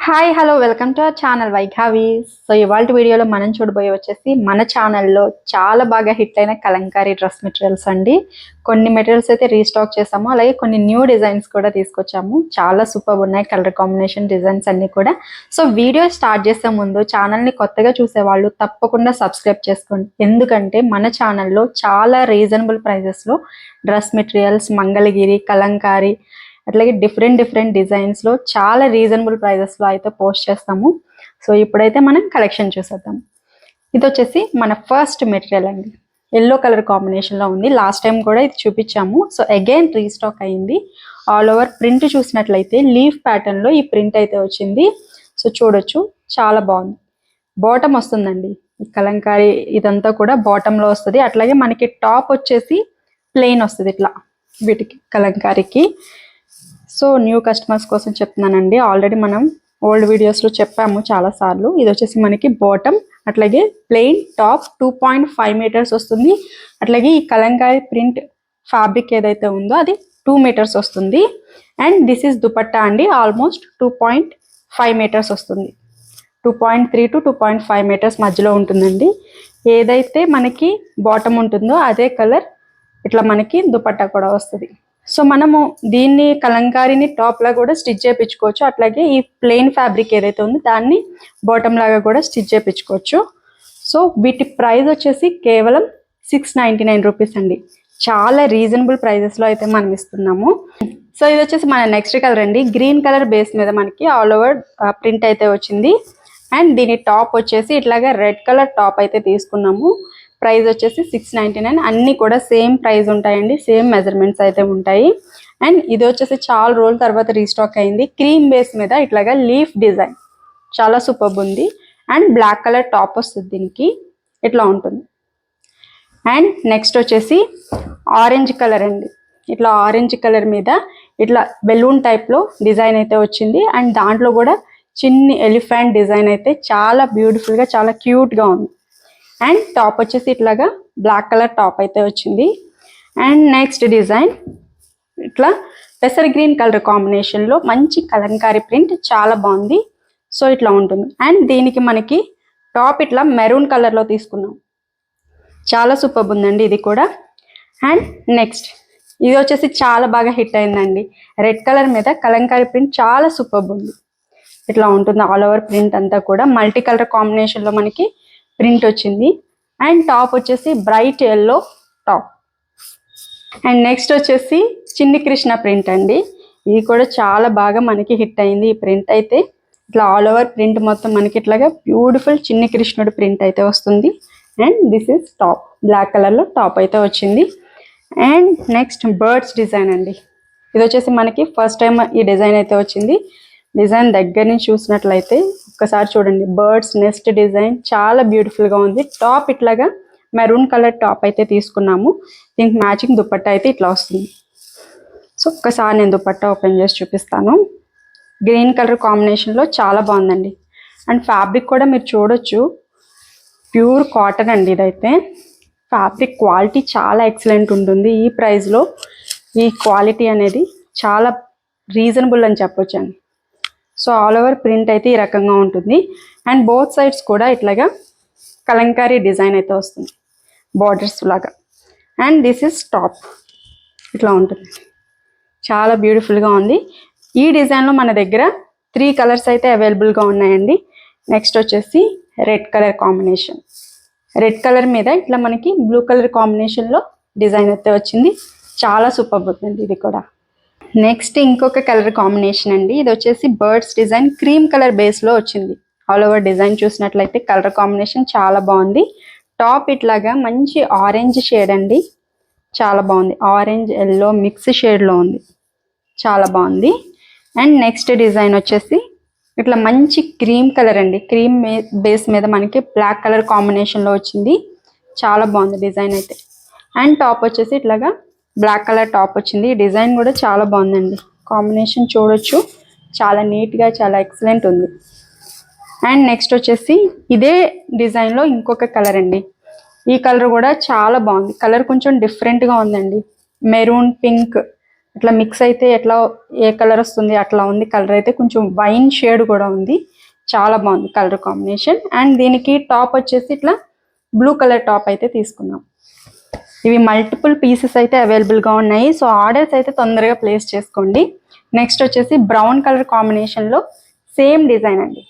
Hi hello welcome to our channel వైఘావి. So ఇవాళ వీడియోలో మనం చూడబోయే వచ్చేసి మన ఛానల్లో చాలా బాగా హిట్ అయిన కలంకారీ డ్రెస్ మెటీరియల్స్ అండి. కొన్ని మెటీరియల్స్ అయితే రీస్టాక్ చేసాము, అలాగే కొన్ని న్యూ డిజైన్స్ కూడా తీసుకొచ్చాము. చాలా సూపర్ ఉన్నాయి కలర్ కాంబినేషన్ డిజైన్స్ అన్నీ కూడా. సో వీడియో స్టార్ట్ చేసే ముందు ఛానల్ని కొత్తగా చూసేవాళ్ళు తప్పకుండా సబ్స్క్రైబ్ చేసుకోండి, ఎందుకంటే మన ఛానల్లో చాలా రీజనబుల్ ప్రైజెస్లో డ్రెస్ మెటీరియల్స్, మంగళగిరి, కలంకారీ అట్లాగే డిఫరెంట్ డిజైన్స్లో చాలా రీజనబుల్ ప్రైజెస్లో అయితే పోస్ట్ చేస్తాము. సో ఇప్పుడైతే మనం కలెక్షన్ చూసేద్దాం. ఇది వచ్చేసి మన ఫస్ట్ మెటీరియల్ అండి, ఎల్లో కలర్ కాంబినేషన్లో ఉంది. లాస్ట్ టైం కూడా ఇది చూపించాము, సో అగైన్ రీస్టాక్ అయింది. ఆల్ ఓవర్ ప్రింట్ చూసినట్లయితే లీఫ్ ప్యాటర్న్లో ఈ ప్రింట్ అయితే వచ్చింది. సో చూడొచ్చు, చాలా బాగుంది. బాటమ్ వస్తుందండి, ఈ కలంకారీ ఇదంతా కూడా బాటంలో వస్తుంది. అట్లాగే మనకి టాప్ వచ్చేసి ప్లెయిన్ వస్తుంది ఇట్లా వీటికి కలంకారీకి. సో న్యూ కస్టమర్స్ కోసం చెప్తున్నానండి, ఆల్రెడీ మనం ఓల్డ్ వీడియోస్లో చెప్పాము చాలాసార్లు. ఇది వచ్చేసి మనకి బాటమ్, అట్లాగే ప్లెయిన్ టాప్ 2.5 మీటర్స్ వస్తుంది. అట్లాగే ఈ కలంకారీ ప్రింట్ ఫ్యాబ్రిక్ ఏదైతే ఉందో అది 2 మీటర్స్ వస్తుంది. అండ్ దిస్ ఈస్ దుపట్టా అండి, ఆల్మోస్ట్ 2.5 మీటర్స్ వస్తుంది. 2.3 to 2.5 మీటర్స్ మధ్యలో ఉంటుందండి. ఏదైతే మనకి బాటమ్ ఉంటుందో అదే కలర్ ఇట్లా మనకి దుపట్టా కూడా వస్తుంది. సో మనము దీన్ని కలంకారీని టాప్ లా కూడా స్టిచ్ చేయించుకోవచ్చు, అట్లాగే ఈ ప్లెయిన్ ఫ్యాబ్రిక్ ఏదైతే ఉందో దాన్ని బాటమ్ లాగా కూడా స్టిచ్ చేయించుకోవచ్చు. సో వీటి ప్రైస్ వచ్చేసి కేవలం 699 రూపీస్ అండి. చాలా రీజనబుల్ ప్రైజెస్లో అయితే మనం ఇస్తున్నాము. సో ఇది వచ్చేసి మన నెక్స్ట్ కలర్ అండి, గ్రీన్ కలర్ బేస్ మీద మనకి ఆల్ ఓవర్ ప్రింట్ అయితే వచ్చింది. అండ్ దీని టాప్ వచ్చేసి ఇట్లాగా రెడ్ కలర్ టాప్ అయితే తీసుకున్నాము. ప్రైస్ వచ్చేసి 699. అన్నీ కూడా సేమ్ ప్రైస్ ఉంటాయండి, సేమ్ మెజర్మెంట్స్ అయితే ఉంటాయి. అండ్ ఇది వచ్చేసి చాలా రోజుల తర్వాత రీస్టాక్ అయింది. క్రీమ్ బేస్ మీద ఇట్లాగా లీఫ్ డిజైన్ చాలా సూపర్ ఉంది. అండ్ బ్లాక్ కలర్ టాప్ వస్తుంది దీనికి, ఇట్లా ఉంటుంది. అండ్ నెక్స్ట్ వచ్చేసి ఆరెంజ్ కలర్ అండి, ఇట్లా ఆరెంజ్ కలర్ మీద ఇట్లా బెలూన్ టైప్లో డిజైన్ అయితే వచ్చింది. అండ్ దాంట్లో కూడా చిన్ని ఎలిఫెంట్ డిజైన్ అయితే చాలా బ్యూటిఫుల్గా, చాలా క్యూట్గా ఉంది. అండ్ టాప్ వచ్చేసి ఇట్లాగా బ్లాక్ కలర్ టాప్ అయితే వచ్చింది. అండ్ నెక్స్ట్ డిజైన్ ఇట్లా పెసర్ గ్రీన్ కలర్ కాంబినేషన్లో మంచి కలంకారీ ప్రింట్, చాలా బాగుంది. సో ఇట్లా ఉంటుంది. అండ్ దీనికి మనకి టాప్ ఇట్లా మెరూన్ కలర్లో తీసుకున్నాం, చాలా సూపర్ ఉందండి ఇది కూడా. అండ్ నెక్స్ట్ ఇది వచ్చేసి చాలా బాగా హిట్ అయిందండి, రెడ్ కలర్ మీద కలంకారీ ప్రింట్ చాలా సూపర్ ఉంది. ఇట్లా ఉంటుంది ఆల్ ఓవర్ ప్రింట్ అంతా కూడా మల్టీ కలర్ కాంబినేషన్లో మనకి ప్రింట్ వచ్చింది. అండ్ టాప్ వచ్చేసి bright yellow top. And next వచ్చేసి చిన్ని కృష్ణ ప్రింట్ అండి, ఇది కూడా చాలా బాగా మనకి హిట్ అయింది. ఈ ప్రింట్ అయితే ఇట్లా ఆల్ ఓవర్ ప్రింట్ మొత్తం మనకి ఇట్లాగా బ్యూటిఫుల్ చిన్ని కృష్ణుడు ప్రింట్ అయితే వస్తుంది. And this is top, black కలర్లో టాప్ అయితే వచ్చింది. అండ్ నెక్స్ట్ బర్డ్స్ డిజైన్ అండి, ఇది వచ్చేసి మనకి ఫస్ట్ టైం ఈ డిజైన్ అయితే వచ్చింది. డిజైన్ దగ్గర నుంచి చూసినట్లయితే ఒక్కసారి చూడండి, బర్డ్స్ నెస్ట్ డిజైన్ చాలా బ్యూటిఫుల్గా ఉంది. టాప్ ఇట్లాగా మెరూన్ కలర్ టాప్ అయితే తీసుకున్నాము. దీనికి మ్యాచింగ్ దుపట్టా అయితే ఇట్లా వస్తుంది. సో ఒక్కసారి నేను దుపట్టా ఓపెన్ చేసి చూపిస్తాను. గ్రీన్ కలర్ కాంబినేషన్లో చాలా బాగుందండి. అండ్ ఫ్యాబ్రిక్ కూడా మీరు చూడొచ్చు, ప్యూర్ కాటన్ అండి. ఇదైతే ఫ్యాబ్రిక్ క్వాలిటీ చాలా ఎక్సలెంట్ ఉంటుంది. ఈ ప్రైస్లో ఈ క్వాలిటీ అనేది చాలా రీజనబుల్ అని చెప్పొచ్చు అండి. సో ఆల్ ఓవర్ ప్రింట్ అయితే ఈ రకంగా ఉంటుంది. అండ్ బోత్ సైడ్స్ కూడా ఇట్లాగా కలంకారీ డిజైన్ అయితే వస్తుంది బార్డర్స్ లాగా. అండ్ దిస్ ఇస్ టాప్, ఇట్లా ఉంటుంది, చాలా బ్యూటిఫుల్గా ఉంది. ఈ డిజైన్లో మన దగ్గర 3 కలర్స్ అయితే అవైలబుల్గా ఉన్నాయండి. నెక్స్ట్ వచ్చేసి red colour combination, red colour మీద ఇట్లా మనకి బ్లూ కలర్ కాంబినేషన్లో డిజైన్ అయితే వచ్చింది, చాలా సూపర్ ఉంది ఇది కూడా. నెక్స్ట్ ఇంకొక కలర్ కాంబినేషన్ అండి, ఇది వచ్చేసి బర్డ్స్ డిజైన్ క్రీమ్ కలర్ బేస్లో వచ్చింది. ఆల్ ఓవర్ డిజైన్ చూసినట్లయితే కలర్ కాంబినేషన్ చాలా బాగుంది. టాప్ ఇట్లాగా మంచి ఆరెంజ్ షేడ్ అండి, చాలా బాగుంది. ఆరెంజ్ ఎల్లో మిక్స్ షేడ్లో ఉంది, చాలా బాగుంది. అండ్ నెక్స్ట్ డిజైన్ వచ్చేసి ఇట్లా మంచి క్రీమ్ కలర్ అండి, క్రీమ్ బేస్ మీద మనకి బ్లాక్ కలర్ కాంబినేషన్లో వచ్చింది, చాలా బాగుంది డిజైన్ అయితే. అండ్ టాప్ వచ్చేసి ఇట్లాగా బ్లాక్ కలర్ టాప్ వచ్చింది. డిజైన్ కూడా చాలా బాగుందండి, కాంబినేషన్ చూడొచ్చు, చాలా నీట్గా, చాలా ఎక్సలెంట్ ఉంది. అండ్ నెక్స్ట్ వచ్చేసి ఇదే డిజైన్లో ఇంకొక కలర్ అండి, ఈ కలర్ కూడా చాలా బాగుంది. కలర్ కొంచెం డిఫరెంట్గా ఉందండి, మెరూన్ పింక్ ఇట్లా మిక్స్ అయితే ఎట్లా ఏ కలర్ వస్తుంది అట్లా ఉంది. కలర్ అయితే కొంచెం వైన్ షేడ్ కూడా ఉంది, చాలా బాగుంది కలర్ కాంబినేషన్. అండ్ దీనికి టాప్ వచ్చేసి ఇట్లా బ్లూ కలర్ టాప్ అయితే తీసుకున్నాం. ఇవి మల్టిపుల్ పీసెస్ అయితే అవైలబుల్గా ఉన్నాయి, సో ఆర్డర్స్ అయితే తొందరగా ప్లేస్ చేసుకోండి. నెక్స్ట్ వచ్చేసి బ్రౌన్ కలర్ కాంబినేషన్లో సేమ్ డిజైన్ అండి,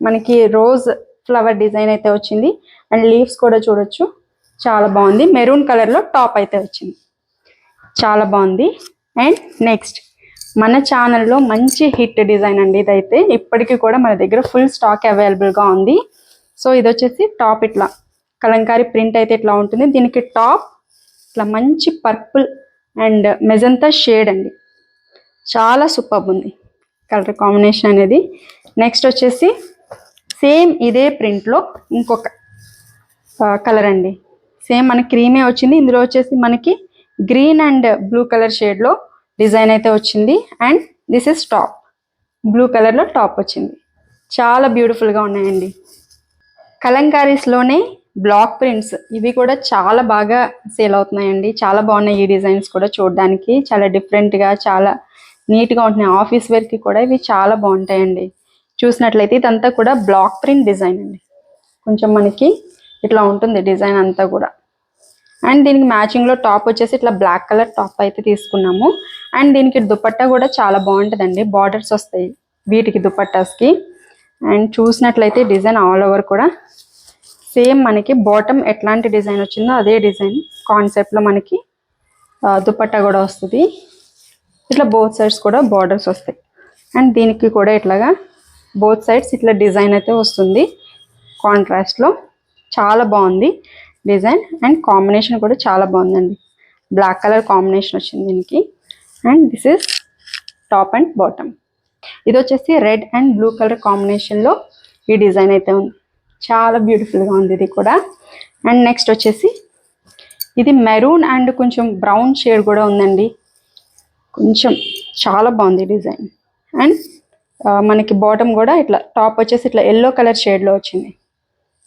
మనకి రోజ్ ఫ్లవర్ డిజైన్ అయితే వచ్చింది. అండ్ లీవ్స్ కూడా చూడొచ్చు, చాలా బాగుంది. మెరూన్ కలర్లో టాప్ అయితే వచ్చింది, చాలా బాగుంది. అండ్ నెక్స్ట్ మన ఛానల్లో మంచి హిట్ డిజైన్ అండి ఇదైతే, ఇప్పటికీ కూడా మన దగ్గర ఫుల్ స్టాక్ అవైలబుల్గా ఉంది. సో ఇది వచ్చేసి టాప్ ఇట్లా కలంకారీ ప్రింట్ అయితే ఇట్లా ఉంటుంది. దీనికి టాప్ ఇట్లా మంచి పర్పుల్ అండ్ మెజంతా షేడ్ అండి, చాలా సూపర్ ఉంది కలర్ కాంబినేషన్ అనేది. నెక్స్ట్ వచ్చేసి సేమ్ ఇదే ప్రింట్లో ఇంకొక కలర్ అండి, సేమ్ మనకి క్రీమే వచ్చింది. ఇందులో వచ్చేసి మనకి గ్రీన్ అండ్ బ్లూ కలర్ షేడ్లో డిజైన్ అయితే వచ్చింది. And this is top, blue కలర్లో టాప్ వచ్చింది, చాలా బ్యూటిఫుల్గా ఉన్నాయండి. కలంకారీస్లోనే బ్లాక్ ప్రింట్స్ ఇవి కూడా చాలా బాగా సేల్ అవుతున్నాయండి, చాలా బాగున్నాయి. ఈ డిజైన్స్ కూడా చూడడానికి చాలా డిఫరెంట్గా చాలా నీట్గా ఉంటున్నాయి. ఆఫీస్ వేర్కి కూడా ఇవి చాలా బాగుంటాయండి. చూసినట్లయితే ఇదంతా కూడా బ్లాక్ ప్రింట్ డిజైన్ అండి, కొంచెం మనకి ఇట్లా ఉంటుంది డిజైన్ అంతా కూడా. అండ్ దీనికి మ్యాచింగ్లో టాప్ వచ్చేసి ఇట్లా బ్లాక్ కలర్ టాప్ అయితే తీసుకున్నాము. అండ్ దీనికి దుపట్టా కూడా చాలా బాగుంటుందండి, బార్డర్స్ వస్తాయి వీటికి దుపట్టాస్కి. అండ్ చూసినట్లయితే డిజైన్ ఆల్ ఓవర్ కూడా సేమ్ మనకి బాటమ్ ఎట్లాంటి డిజైన్ వచ్చిందో అదే డిజైన్ కాన్సెప్ట్లో మనకి దుపట్టా కూడా వస్తుంది. ఇట్లా బోత్ సైడ్స్ కూడా బార్డర్స్ వస్తాయి. అండ్ దీనికి కూడా ఇట్లాగా బోత్ సైడ్స్ ఇట్లా డిజైన్ అయితే వస్తుంది కాంట్రాస్ట్లో, చాలా బాగుంది డిజైన్. అండ్ కాంబినేషన్ కూడా చాలా బాగుందండి, బ్లాక్ కలర్ కాంబినేషన్ వచ్చింది దీనికి. And this is top and bottom. ఇది వచ్చేసి రెడ్ అండ్ బ్లూ కలర్ కాంబినేషన్లో ఈ డిజైన్ అయితే ఉంది, చాలా బ్యూటిఫుల్గా ఉంది ఇది కూడా. అండ్ నెక్స్ట్ వచ్చేసి ఇది మెరూన్ అండ్ కొంచెం బ్రౌన్ షేడ్ కూడా ఉందండి, కొంచెం చాలా బాగుంది డిజైన్. అండ్ మనకి బాటమ్ కూడా ఇట్లా టాప్ వచ్చేసి ఇట్లా ఎల్లో కలర్ షేడ్లో వచ్చింది.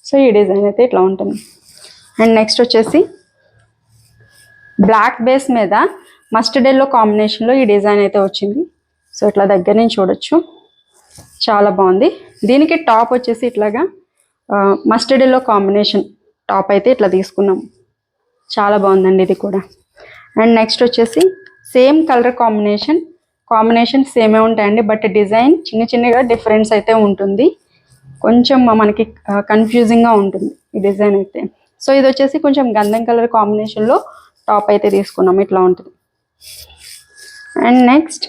సో ఈ డిజైన్ అయితే ఇట్లా ఉంటుంది. అండ్ నెక్స్ట్ వచ్చేసి బ్లాక్ బేస్ మీద మస్టర్డ్ ఎల్లో కాంబినేషన్లో ఈ డిజైన్ అయితే వచ్చింది. సో ఇట్లా దగ్గర నుంచి చూడొచ్చు, చాలా బాగుంది. దీనికి టాప్ వచ్చేసి ఇట్లాగా మస్టర్డ్ ఎల్లో కాంబినేషన్ టాప్ అయితే ఇట్లా తీసుకున్నాం, చాలా బాగుందండి ఇది కూడా. అండ్ నెక్స్ట్ వచ్చేసి సేమ్ కలర్ కాంబినేషన్ సేమే ఉంటాయండి, బట్ డిజైన్ చిన్న చిన్నగా డిఫరెన్స్ అయితే ఉంటుంది, కొంచెం మనకి కన్ఫ్యూజింగ్గా ఉంటుంది ఈ డిజైన్ అయితే. సో ఇది వచ్చేసి కొంచెం గంధం కలర్ కాంబినేషన్లో టాప్ అయితే తీసుకున్నాం, ఇట్లా ఉంటుంది. And next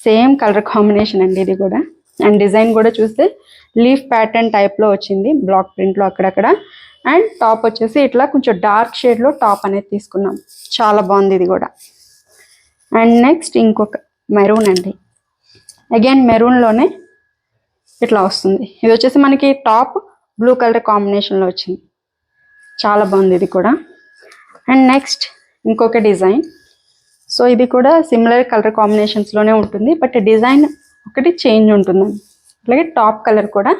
same colour combination అండి ఇది కూడా. అండ్ డిజైన్ కూడా చూస్తే లీఫ్ ప్యాటర్న్ టైప్లో వచ్చింది బ్లాక్ ప్రింట్లో అక్కడక్కడ. అండ్ టాప్ వచ్చేసి ఇట్లా కొంచెం డార్క్ షేడ్లో టాప్ అనేది తీసుకున్నాం, చాలా బాగుంది ఇది కూడా. అండ్ నెక్స్ట్ ఇంకొక మెరూన్ అండి, అగైన్ మెరూన్లోనే ఇట్లా వస్తుంది. ఇది వచ్చేసి మనకి టాప్ బ్లూ కలర్ కాంబినేషన్లో వచ్చింది, చాలా బాగుంది ఇది కూడా. అండ్ నెక్స్ట్ ఇంకొక డిజైన్, సో ఇది కూడా సిమిలర్ కలర్ కాంబినేషన్స్లోనే ఉంటుంది, బట్ డిజైన్ ఒకటి చేంజ్ ఉంటుందండి. అలాగే టాప్ కలర్ కూడా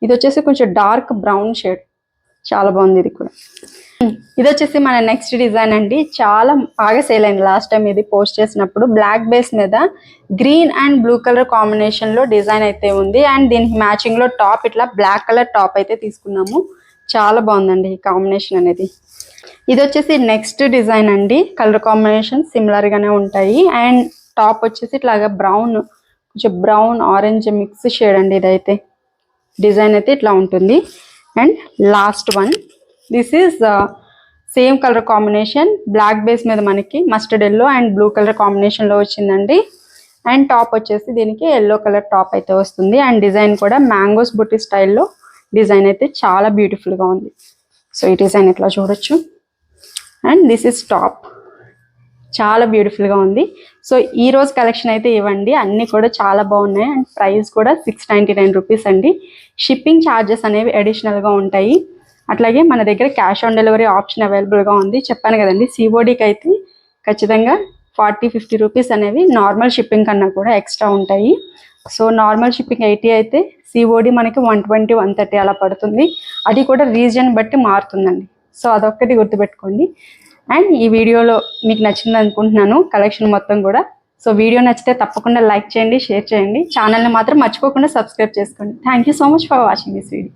ఇది వచ్చేసి కొంచెం డార్క్ బ్రౌన్ షేడ్, చాలా బాగుంది ఇది కూడా. ఇది వచ్చేసి మన నెక్స్ట్ డిజైన్ అండి, చాలా బాగా సేల్ అయింది లాస్ట్ టైం ఇది పోస్ట్ చేసినప్పుడు. బ్లాక్ బేస్ మీద గ్రీన్ అండ్ బ్లూ కలర్ కాంబినేషన్లో డిజైన్ అయితే ఉంది. అండ్ దీనికి మ్యాచింగ్లో టాప్ ఇట్లా బ్లాక్ కలర్ టాప్ అయితే తీసుకున్నాము, చాలా బాగుందండి ఈ కాంబినేషన్ అనేది. ఇది వచ్చేసి నెక్స్ట్ డిజైన్ అండి, కలర్ కాంబినేషన్ సిమిలర్గానే ఉంటాయి. అండ్ టాప్ వచ్చేసి ఇట్లాగా బ్రౌన్, కొంచెం బ్రౌన్ ఆరెంజ్ మిక్స్ షేడ్ అండి ఇదైతే. డిజైన్ అయితే ఇట్లా ఉంటుంది. And last one, this is same colour combination, black base మీద మనకి mustard yellow and blue colour కాంబినేషన్లో వచ్చిందండి. అండ్ టాప్ వచ్చేసి దీనికి ఎల్లో కలర్ టాప్ అయితే వస్తుంది. అండ్ డిజైన్ కూడా మ్యాంగోస్ బుట్టి స్టైల్లో డిజైన్ అయితే చాలా బ్యూటిఫుల్గా ఉంది. సో ఈ డిజైన్ ఇట్లా చూడొచ్చు. అండ్ దిస్ ఇస్ టాప్, చాలా బ్యూటిఫుల్గా ఉంది. సో ఈ రోజు కలెక్షన్ అయితే ఇవ్వండి, అన్నీ కూడా చాలా బాగున్నాయి. అండ్ ప్రైస్ కూడా 699 రూపీస్ అండి. షిప్పింగ్ ఛార్జెస్ అనేవి అడిషనల్గా ఉంటాయి. అట్లాగే మన దగ్గర క్యాష్ ఆన్ డెలివరీ ఆప్షన్ అవైలబుల్గా ఉంది. చెప్పాను కదండి, సిఓడికి అయితే ఖచ్చితంగా 40-50 రూపీస్ అనేవి నార్మల్ షిప్పింగ్ కన్నా కూడా ఎక్స్ట్రా ఉంటాయి. సో నార్మల్ షిప్పింగ్ 80 అయితే సిఓడి మనకి 120-130 అలా పడుతుంది. అది కూడా రీజన్ బట్టి మారుతుందండి, సో అదొక్కటి గుర్తుపెట్టుకోండి. అండ్ ఈ వీడియోలో మీకు నచ్చింది అనుకుంటున్నాను కలెక్షన్ మొత్తం కూడా. సో వీడియో నచ్చితే తప్పకుండా లైక్ చేయండి, షేర్ చేయండి. ఛానల్ని మాత్రం మర్చిపోకుండా సబ్స్క్రైబ్ చేసుకోండి. Thank you so much for watching this video.